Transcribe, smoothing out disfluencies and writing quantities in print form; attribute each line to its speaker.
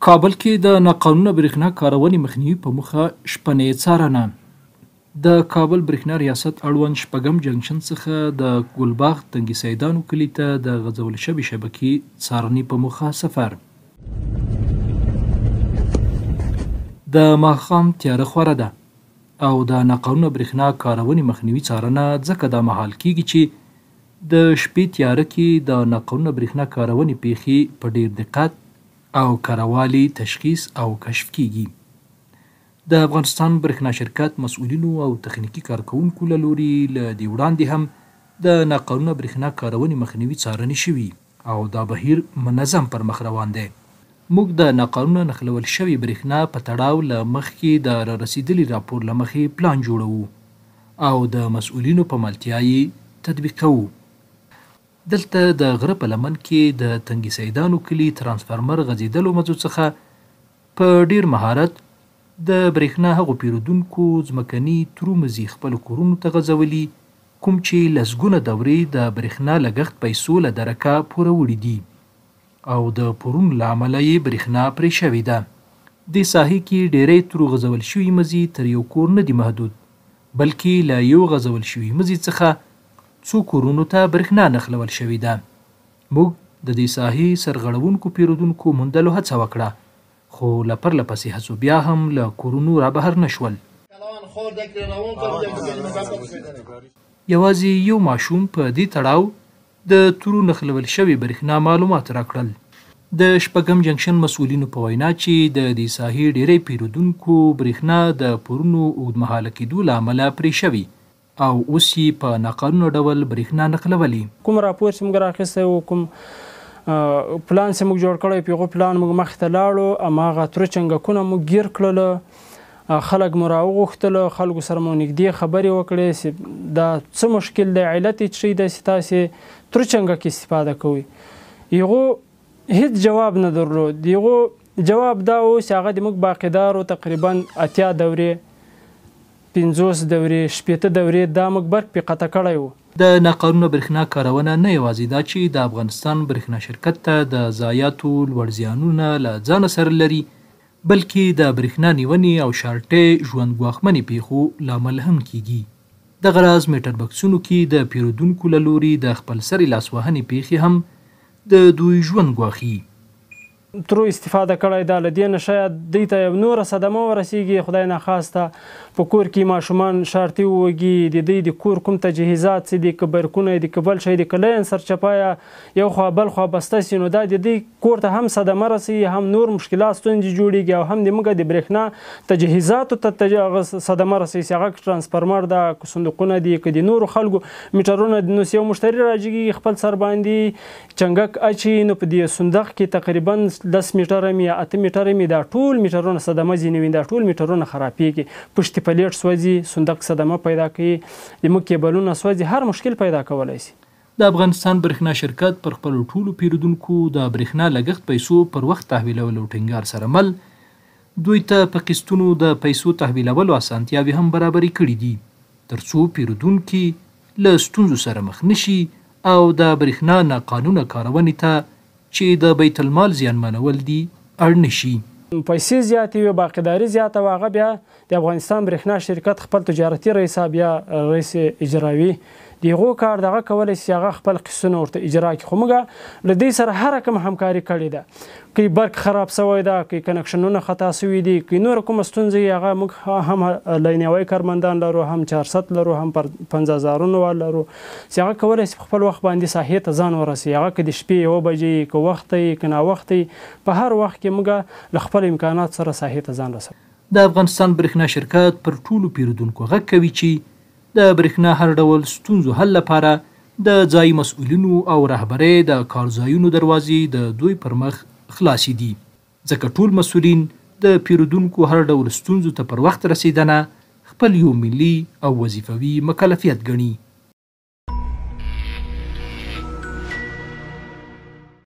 Speaker 1: کابل کې د ناقانونه برېښنا کارونې مخنیوي په موخه شپنې څارنه. د کابل برېښنا ریاست اړوند شپږم جنکشن څخه د ګلباغ تنګي سیدانو کلي ته د غځول شوې شبکې څارنې په موخه سفر. د ماښام تیاره خوره ده او د ناقانونه برېښنا کارونې مخنیوي څارنه ځکه دا مهال کیږي چې د شپې تیاره کې د ناقانونه برېښنا کارونې پیښې په ډیر دقت او کروالي تشخیص او کشف کیږي. د افغانستان برېښنا شرکت مسؤلینو او تخنیکي کارکوونکو له لوري له دې وړاندې هم د ناقانونه برېښنا کارونې مخنیوي څارنې شوي او دا بهیر منظم پر مخ روان دی. موږ د ناقانونه نښلول شوې برېښنا په تړاو له مخکې د رارسېدلي راپور له مخې پلان جوړوو او د مسؤلینو په ملتیا یې تطبیقوو. دلته د غره په لمن کې د تنګي سیدانو کلي ترانسفارمر غځېدلو مزو څخه په ډیر مهارت د برېښنا هغو پیرودونکو ځمکني ترومزي خپلو کورونو ته غځولي کوم چې لسګونه دورې د برېښنا لګښت پیسو له درکه پوره وړي دي او د پورونو له امله یې برېښنا پرې شوې ده. دې ساحې کې ډیری ترو غځول شوي مزي تر یو کور نه دي محدود بلکې له یو غځول شوي مزي څخه څو کورونو ته برېښنا نښلول شوې ده. موږ د دې ساحې سرغړونکو پیرودونکو موندلو هڅه وکړه خو له پرله پسې هڅو بیا هم له کورونو را بهر نه شول. یوازې یو ماشوم په دې تړاو د تورو نښلول شوې برېښنا معلومات راکړل. د شپږم جنکشن مسؤلینو په وینا چې د دې ساحې ډیری پیرودونکو برېښنا د پورونو اوږدمهاله کېدو له امله پرې شوي او اوس یې په ناقانونه ډول برېښنا نښلولي.
Speaker 2: کوم راپور چې موږ راخیستی و کوم پلان چې موږ جوړ کړی په هغو پلان موږ مخې ته لاړو هماغه توره چنګکونه موږ ګیر کړله خلک مو راوغوښتله خلکو سره مو نږدې خبرې وکړې چې دا څه مشکل دی علت یې څه دی چې تاسې توره چنګک استفاده کوئ. هغو هیڅ جواب نه درلود. هغو جواب دا و چې هغه د موږ باقیدارو تقریبا 80 دورې 50 دورې 60 دورې دا موږ برق پې قطع کړی و.
Speaker 1: د ناقانونه برېښنا کارونه نه یوازې دا چې د افغانستان برېښنا شرکت ته د ضایعاتو لوړ زیانونه له ځانه سره لري بلکې د برېښنا نیونې او شارټۍ ژوند ګواښمنې پیښو لامل هم کیږي. دغه راز میټر بکسونو کې د پیرودونکو له لوري د خپل سرې لاسوهنې پیښې هم د دوی ژوند ګواښي.
Speaker 2: ترو استفاده کړی دا له دې نه شاید دوی ته یو نوره صدمه ورسیږي خدای ناخواسته په کور کې ماشومان شارټي ووږي د دوی د کور کوم تجهیزات چې دي که برقونه دي که بل شی دي که لین سرچپایه یو خوا بل خوا بسته سي نو دا د دوی کور ته هم صدمه رسوي هم نور مشکلات ستونزې جوړیږي او هم د موږ د برېښنا تجهیزاتو ته صدمه رسوي چې هغه ترانسفارمر ده که صندوقونه دي که د نورو خلکو میټرونه دي نو یو مشتري راجګي خپل سر باندې چنګک اچي نو په دې صندوق کې تقریبا 10 میټره مې 8 میټره مې دا ټول میټرونه صدمه ځینې وي دا ټول میټرونه خرابېږي پشتي پلیټ سوځي صندوق صدمه پیدا کوي د موږ کیبلونه سوځي هر مشکل پیدا کولی شي.
Speaker 1: د افغانستان برېښنا شرکت پر خپلو ټولو پیرودونکو د برېښنا لګښت پیسو پر وخت تحویلولو ټینګار سره مل دوی ته په قسطونو د پیسو تحویلولو اسانتیاوې هم برابرې کړي دي تر څو پیرودونکي له ستونزو سره مخ نشي او د برېښنا ناقانونه کارونې ته چې د بیت المال زیانمنول دي اړ نشي.
Speaker 2: پیسې زیاتې وي باقیداري زیاته وه هغه بیا د افغانستان برېښنا شرکت خپل تجارتي رئیس بیا رئیس اجراوي د هغو کار دغه کولی شي هغه خپل قسطونه ورته اجرا کړي خو موږ له دوی سره هره کومه همکاري کړې ده که برق خراب سوی ده که کنکشنونه خطا سوي دي که نوره کومه ستونزه یې هغه موږ هم لینیوي کارمندان لرو هم 400 لرو هم 50,000 وال لرو چې هغه کولی شي په خپل وخت باندې ساحې ته ځان ورسوي هغه که د شپې 1 بجې که وخت یې که ناوخت یې په هر وخت کې موږ له خپل امکانات سره ساحې ته ځان رسوو.
Speaker 1: د افغانستان برېښنا شرکت پر ټولو پیرودونکو غږ کوي چې د برېښنا هر ډول ستونزو حل لپاره د ځایي مسؤلینو او رهبرۍ د کارځایونو دروازې د دوی پر مخ خلاصې دي ځکه ټول مسؤلین د پیرودونکو هر ډول ستونزو ته پر وخت رسیدنه خپل یو ملي او وظیفوي مکلفیت ګڼي.